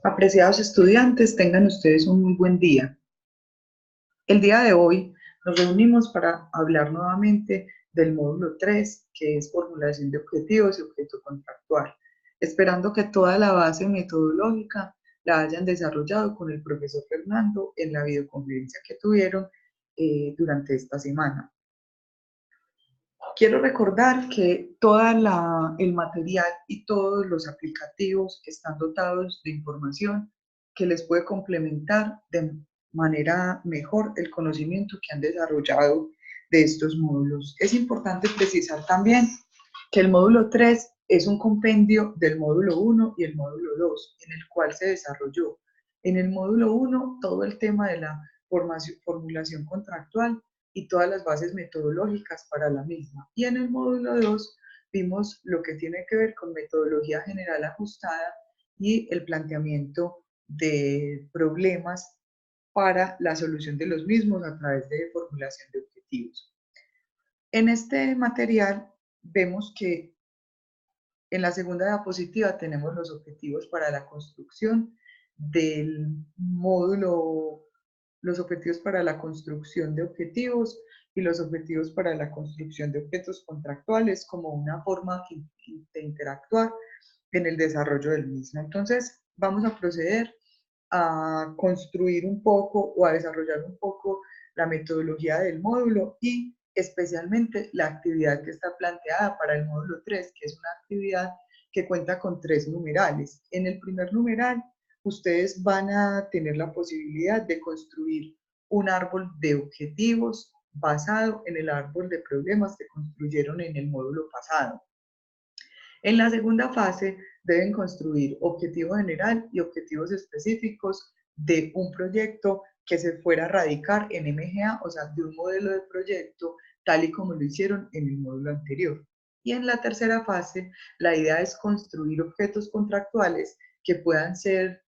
Apreciados estudiantes, tengan ustedes un muy buen día. El día de hoy nos reunimos para hablar nuevamente del módulo 3, que es formulación de objetivos y objeto contractual, esperando que toda la base metodológica la hayan desarrollado con el profesor Fernando en la videoconferencia que tuvieron durante esta semana. Quiero recordar que el material y todos los aplicativos están dotados de información que les puede complementar de manera mejor el conocimiento que han desarrollado de estos módulos. Es importante precisar también que el módulo 3 es un compendio del módulo 1 y el módulo 2, en el cual se desarrolló en el módulo 1 todo el tema de la formulación contractual y todas las bases metodológicas para la misma. Y en el módulo 2 vimos lo que tiene que ver con metodología general ajustada y el planteamiento de problemas para la solución de los mismos a través de formulación de objetivos. En este material vemos que en la segunda diapositiva tenemos los objetivos para la construcción del módulo, los objetivos para la construcción de objetivos y los objetivos para la construcción de objetos contractuales como una forma de interactuar en el desarrollo del mismo. Entonces, vamos a proceder a construir un poco o a desarrollar un poco la metodología del módulo y especialmente la actividad que está planteada para el módulo 3, que es una actividad que cuenta con 3 numerales. En el primer numeral, ustedes van a tener la posibilidad de construir un árbol de objetivos basado en el árbol de problemas que construyeron en el módulo pasado. En la segunda fase deben construir objetivo general y objetivos específicos de un proyecto que se fuera a radicar en MGA, o sea, de un modelo de proyecto tal y como lo hicieron en el módulo anterior. Y en la tercera fase, la idea es construir objetos contractuales que puedan ser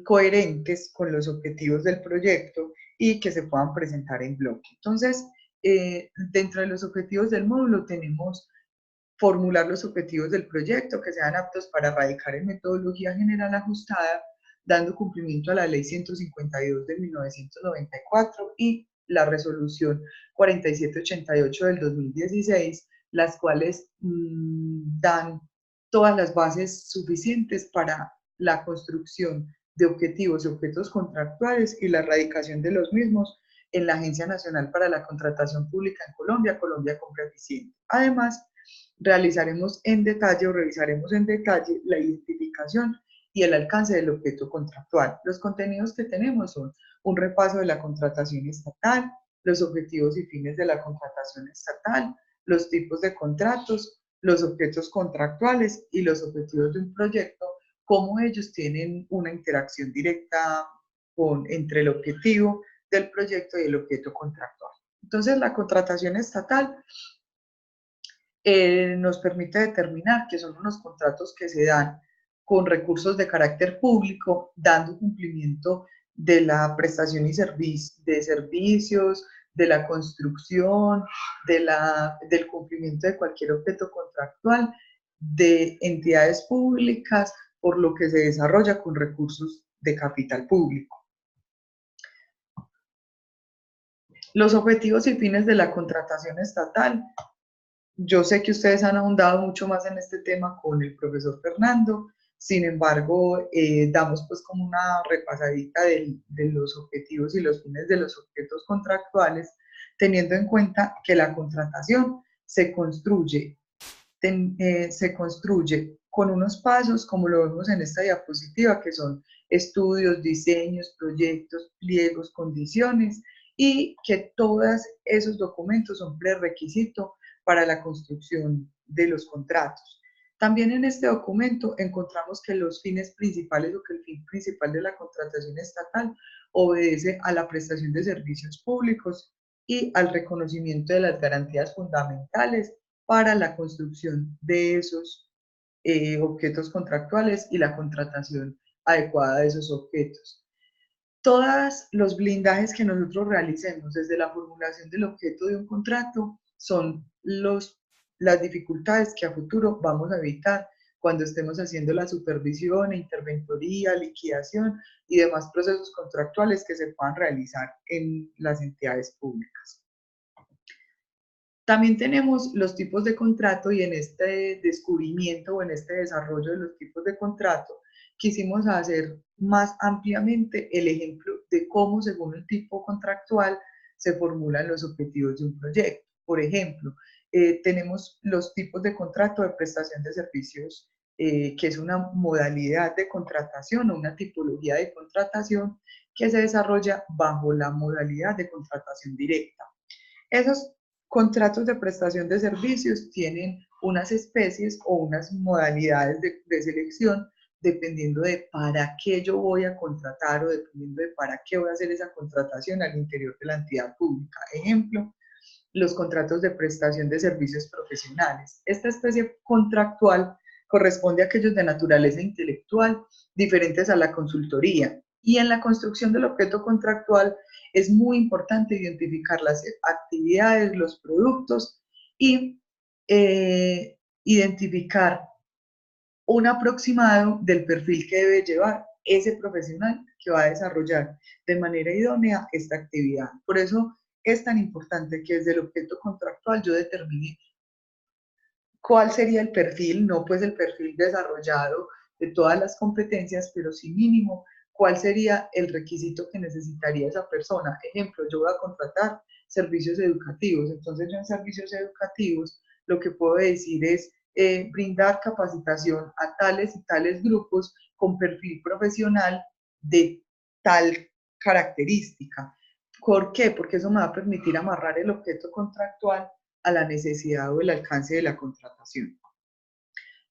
coherentes con los objetivos del proyecto y que se puedan presentar en bloque. Entonces, dentro de los objetivos del módulo tenemos formular los objetivos del proyecto que sean aptos para radicar en metodología general ajustada, dando cumplimiento a la Ley 152 de 1994 y la Resolución 4788 del 2016, las cuales dan todas las bases suficientes para la construcción de objetivos y objetos contractuales y la radicación de los mismos en la Agencia Nacional para la Contratación Pública en Colombia, Colombia Compra Eficiente. Además, realizaremos en detalle o revisaremos en detalle la identificación y el alcance del objeto contractual. Los contenidos que tenemos son un repaso de la contratación estatal, los objetivos y fines de la contratación estatal, los tipos de contratos, los objetos contractuales y los objetivos de un proyecto, cómo ellos tienen una interacción directa entre el objetivo del proyecto y el objeto contractual. Entonces, la contratación estatal nos permite determinar que son unos contratos que se dan con recursos de carácter público, dando cumplimiento de la prestación y de servicios, de la construcción, del cumplimiento de cualquier objeto contractual de entidades públicas, por lo que se desarrolla con recursos de capital público. Los objetivos y fines de la contratación estatal. Yo sé que ustedes han ahondado mucho más en este tema con el profesor Fernando, sin embargo, damos pues como una repasadita de los objetivos y los fines de los objetos contractuales, teniendo en cuenta que la contratación se construye con unos pasos, como lo vemos en esta diapositiva, que son estudios, diseños, proyectos, pliegos, condiciones, y que todos esos documentos son prerequisito para la construcción de los contratos. También en este documento encontramos que los fines principales o que el fin principal de la contratación estatal obedece a la prestación de servicios públicos y al reconocimiento de las garantías fundamentales para la construcción de esos objetos contractuales y la contratación adecuada de esos objetos. Todos los blindajes que nosotros realicemos desde la formulación del objeto de un contrato son las dificultades que a futuro vamos a evitar cuando estemos haciendo la supervisión, interventoría, liquidación y demás procesos contractuales que se puedan realizar en las entidades públicas. También tenemos los tipos de contrato y en este descubrimiento o en este desarrollo de los tipos de contrato quisimos hacer más ampliamente el ejemplo de cómo según el tipo contractual se formulan los objetivos de un proyecto. Por ejemplo, tenemos los tipos de contrato de prestación de servicios, que es una modalidad de contratación o una tipología de contratación que se desarrolla bajo la modalidad de contratación directa. Esos contratos de prestación de servicios tienen unas especies o unas modalidades de selección dependiendo de para qué yo voy a contratar o dependiendo de para qué voy a hacer esa contratación al interior de la entidad pública. Ejemplo, los contratos de prestación de servicios profesionales. Esta especie contractual corresponde a aquellos de naturaleza intelectual diferentes a la consultoría. Y en la construcción del objeto contractual es muy importante identificar las actividades, los productos y identificar un aproximado del perfil que debe llevar ese profesional que va a desarrollar de manera idónea esta actividad. Por eso es tan importante que desde el objeto contractual yo determine cuál sería el perfil, no pues el perfil desarrollado de todas las competencias, pero sí mínimo cuál sería el requisito que necesitaría esa persona. Ejemplo, yo voy a contratar servicios educativos, entonces yo en servicios educativos lo que puedo decir es brindar capacitación a tales y tales grupos con perfil profesional de tal característica. ¿Por qué? Porque eso me va a permitir amarrar el objeto contractual a la necesidad o el alcance de la contratación.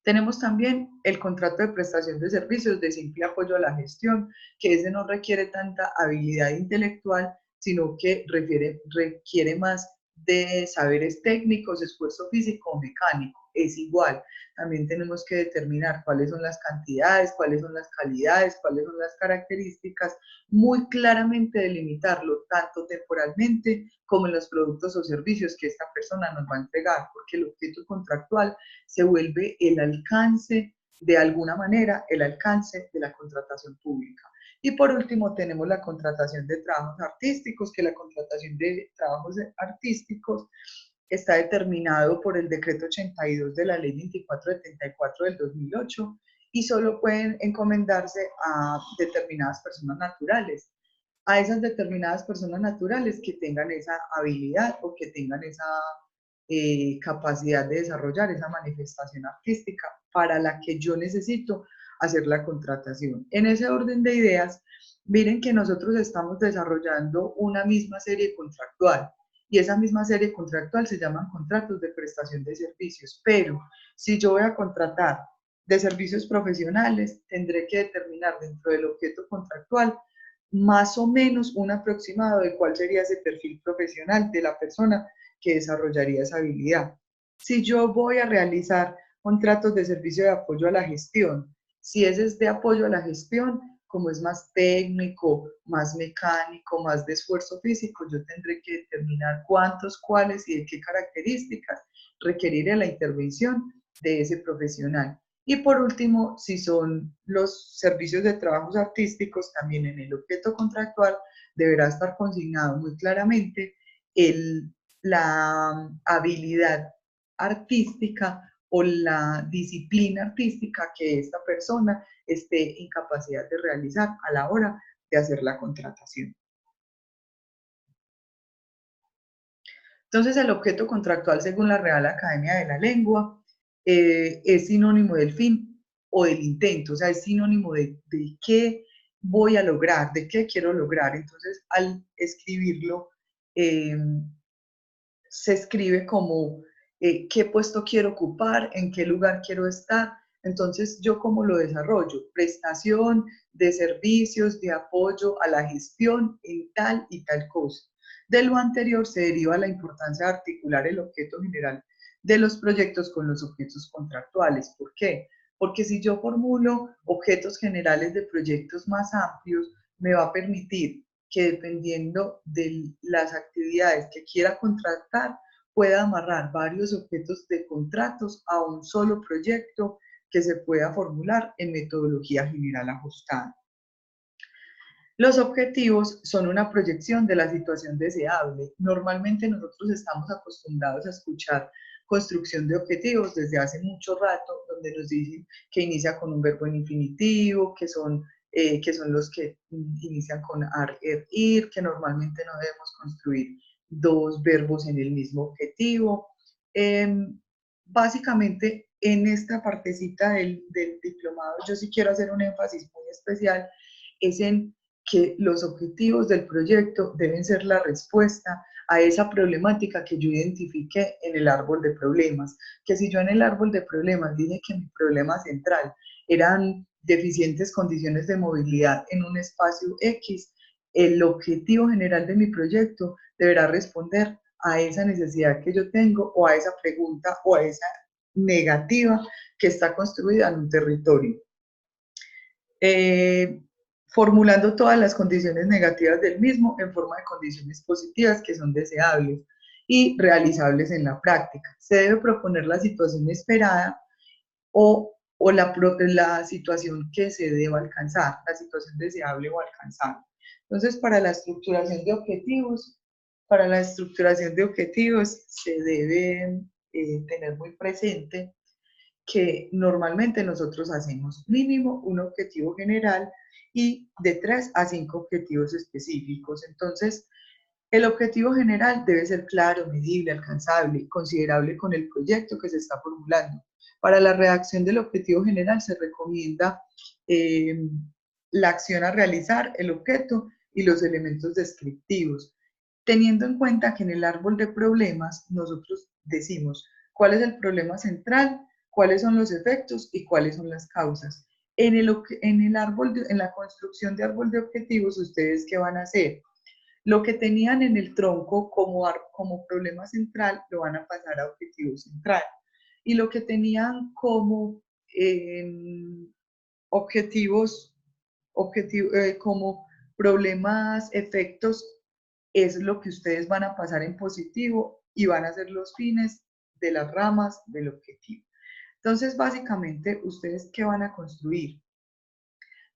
Tenemos también el contrato de prestación de servicios de simple apoyo a la gestión, que ese no requiere tanta habilidad intelectual, sino que requiere más de saberes técnicos, esfuerzo físico o mecánico. Es igual. También tenemos que determinar cuáles son las cantidades, cuáles son las calidades, cuáles son las características, muy claramente delimitarlo, tanto temporalmente como en los productos o servicios que esta persona nos va a entregar, porque el objeto contractual se vuelve el alcance, de alguna manera, el alcance de la contratación pública. Y por último tenemos la contratación de trabajos artísticos, que la contratación de trabajos artísticos está determinado por el decreto 82 de la ley 2474 del 2008 y solo pueden encomendarse a determinadas personas naturales, a esas determinadas personas naturales que tengan esa habilidad o que tengan esa capacidad de desarrollar esa manifestación artística para la que yo necesito hacer la contratación. En ese orden de ideas, miren que nosotros estamos desarrollando una misma serie contractual y esa misma serie contractual se llaman contratos de prestación de servicios, pero si yo voy a contratar de servicios profesionales, tendré que determinar dentro del objeto contractual más o menos un aproximado de cuál sería ese perfil profesional de la persona que desarrollaría esa habilidad. Si yo voy a realizar contratos de servicio de apoyo a la gestión, si ese es de apoyo a la gestión, como es más técnico, más mecánico, más de esfuerzo físico, yo tendré que determinar cuántos, cuáles y de qué características requeriré la intervención de ese profesional. Y por último, si son los servicios de trabajos artísticos, también en el objeto contractual deberá estar consignado muy claramente la habilidad artística o la disciplina artística que esta persona esté en capacidad de realizar a la hora de hacer la contratación. Entonces, el objeto contractual, según la Real Academia de la Lengua, es sinónimo del fin o del intento, o sea, es sinónimo de qué voy a lograr, de qué quiero lograr. Entonces, al escribirlo, eh, se escribe como qué puesto quiero ocupar, en qué lugar quiero estar. Entonces, ¿yo cómo lo desarrollo? Prestación de servicios, de apoyo a la gestión en tal y tal cosa. De lo anterior se deriva la importancia de articular el objeto general de los proyectos con los objetos contractuales. ¿Por qué? Porque si yo formulo objetos generales de proyectos más amplios, me va a permitir que dependiendo de las actividades que quiera contratar, pueda amarrar varios objetos de contratos a un solo proyecto que se pueda formular en metodología general ajustada. Los objetivos son una proyección de la situación deseable. Normalmente nosotros estamos acostumbrados a escuchar construcción de objetivos desde hace mucho rato, donde nos dicen que inicia con un verbo en infinitivo, que son los que inician con ar, er, ir, que normalmente no debemos construir dos verbos en el mismo objetivo. Básicamente, en esta partecita del diplomado, yo sí quiero hacer un énfasis muy especial, es en que los objetivos del proyecto deben ser la respuesta a esa problemática que yo identifiqué en el árbol de problemas. Que si yo en el árbol de problemas dije que mi problema central eran deficientes condiciones de movilidad en un espacio X, el objetivo general de mi proyecto deberá responder a esa necesidad que yo tengo o a esa pregunta o a esa negativa que está construida en un territorio. Formulando todas las condiciones negativas del mismo en forma de condiciones positivas que son deseables y realizables en la práctica. Se debe proponer la situación esperada o la situación que se deba alcanzar, la situación deseable o alcanzable. Entonces, para la estructuración de objetivos se debe tener muy presente que normalmente nosotros hacemos mínimo un objetivo general y de 3 a 5 objetivos específicos. Entonces, el objetivo general debe ser claro, medible, alcanzable, considerable con el proyecto que se está formulando. Para la redacción del objetivo general se recomienda eh, la acción a realizar, el objeto y los elementos descriptivos, teniendo en cuenta que en el árbol de problemas nosotros decimos cuál es el problema central, cuáles son los efectos y cuáles son las causas. En la construcción de árbol de objetivos, ¿ustedes qué van a hacer? Lo que tenían en el tronco como problema central lo van a pasar a objetivo central. Y lo que tenían como objetivos, como problemas, efectos, es lo que ustedes van a pasar en positivo y van a ser los fines de las ramas del objetivo. Entonces, básicamente, ¿ustedes qué van a construir?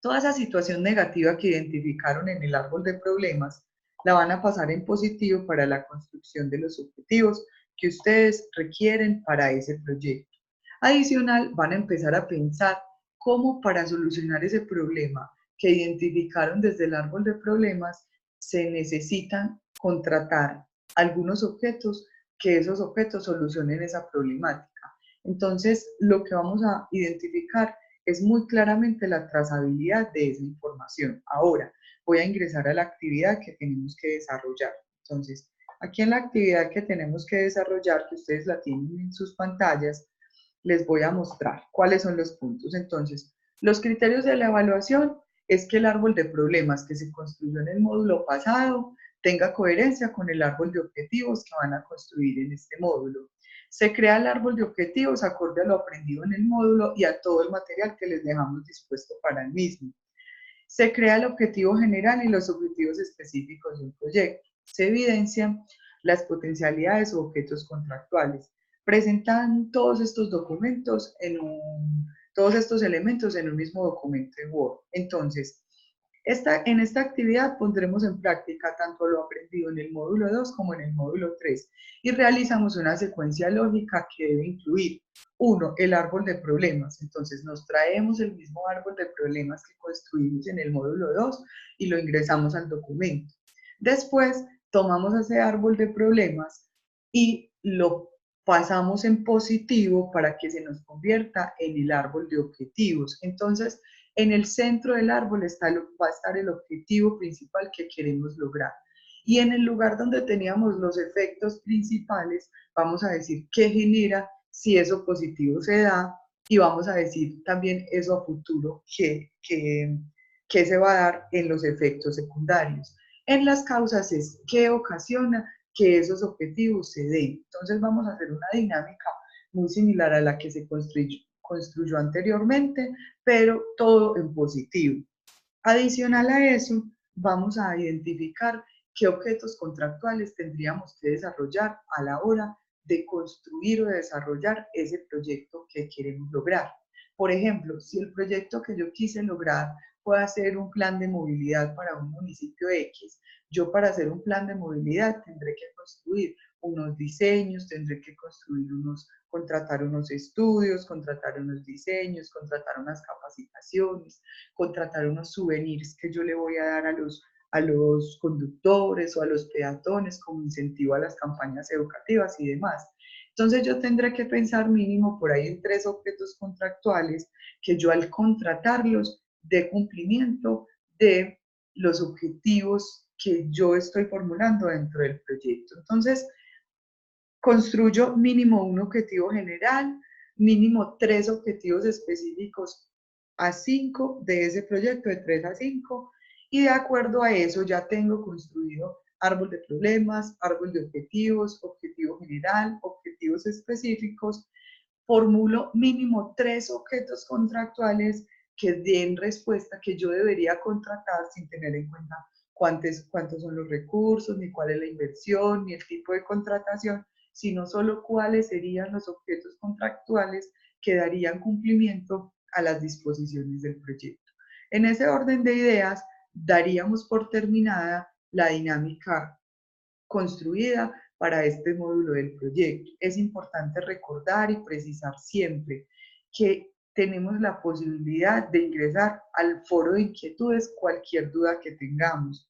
Toda esa situación negativa que identificaron en el árbol de problemas la van a pasar en positivo para la construcción de los objetivos que ustedes requieren para ese proyecto. Adicional, van a empezar a pensar cómo para solucionar ese problema que identificaron desde el árbol de problemas se necesitan contratar algunos objetos que esos objetos solucionen esa problemática. Entonces, lo que vamos a identificar es muy claramente la trazabilidad de esa información. Ahora, voy a ingresar a la actividad que tenemos que desarrollar. Entonces, aquí en la actividad que tenemos que desarrollar, que ustedes la tienen en sus pantallas, les voy a mostrar cuáles son los puntos. Entonces, los criterios de la evaluación es que el árbol de problemas que se construyó en el módulo pasado tenga coherencia con el árbol de objetivos que van a construir en este módulo. Se crea el árbol de objetivos acorde a lo aprendido en el módulo y a todo el material que les dejamos dispuesto para el mismo. Se crea el objetivo general y los objetivos específicos de un proyecto. Se evidencian las potencialidades o objetos contractuales. Presentan todos estos documentos todos estos elementos en un mismo documento de Word. Entonces, en esta actividad pondremos en práctica tanto lo aprendido en el módulo 2 como en el módulo 3 y realizamos una secuencia lógica que debe incluir, uno, el árbol de problemas. Entonces nos traemos el mismo árbol de problemas que construimos en el módulo 2 y lo ingresamos al documento. Después tomamos ese árbol de problemas y lo pasamos en positivo para que se nos convierta en el árbol de objetivos. Entonces, en el centro del árbol va a estar el objetivo principal que queremos lograr. Y en el lugar donde teníamos los efectos principales, vamos a decir qué genera si eso positivo se da y vamos a decir también eso a futuro que se va a dar en los efectos secundarios. En las causas es qué ocasiona que esos objetivos se den. Entonces vamos a hacer una dinámica muy similar a la que se construyó anteriormente, pero todo en positivo. Adicional a eso, vamos a identificar qué objetos contractuales tendríamos que desarrollar a la hora de construir o de desarrollar ese proyecto que queremos lograr. Por ejemplo, si el proyecto que yo quise lograr puede ser un plan de movilidad para un municipio X, yo para hacer un plan de movilidad tendré que construir unos diseños, tendré que construir contratar unos estudios, contratar unos diseños, contratar unas capacitaciones, contratar unos souvenirs que yo le voy a dar a los conductores o a los peatones como incentivo a las campañas educativas y demás. Entonces yo tendré que pensar mínimo por ahí en 3 objetos contractuales que yo al contratarlos dé cumplimiento de los objetivos que yo estoy formulando dentro del proyecto. Entonces, construyo mínimo un objetivo general, mínimo 3 objetivos específicos a 5 de ese proyecto, de 3 a 5, y de acuerdo a eso ya tengo construido árbol de problemas, árbol de objetivos, objetivo general, objetivos específicos. Formulo mínimo 3 objetos contractuales que den respuesta que yo debería contratar sin tener en cuenta cuántos son los recursos, ni cuál es la inversión, ni el tipo de contratación, sino solo cuáles serían los objetos contractuales que darían cumplimiento a las disposiciones del proyecto. En ese orden de ideas, daríamos por terminada la dinámica construida para este módulo del proyecto. Es importante recordar y precisar siempre que tenemos la posibilidad de ingresar al foro de inquietudes cualquier duda que tengamos.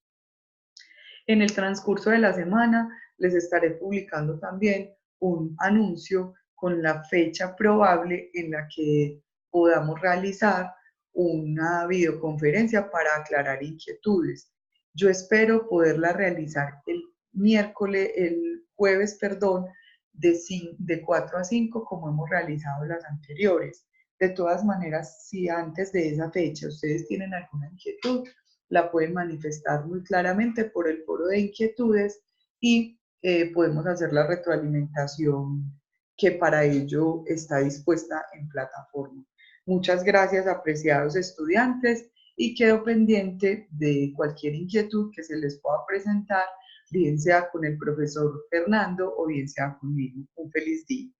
En el transcurso de la semana les estaré publicando también un anuncio con la fecha probable en la que podamos realizar una videoconferencia para aclarar inquietudes. Yo espero poderla realizar el jueves, perdón, de 4 a 5 como hemos realizado las anteriores. De todas maneras, si antes de esa fecha ustedes tienen alguna inquietud, la pueden manifestar muy claramente por el foro de inquietudes y podemos hacer la retroalimentación que para ello está dispuesta en plataforma. Muchas gracias, apreciados estudiantes, y quedo pendiente de cualquier inquietud que se les pueda presentar, bien sea con el profesor Fernando o bien sea conmigo. Un feliz día.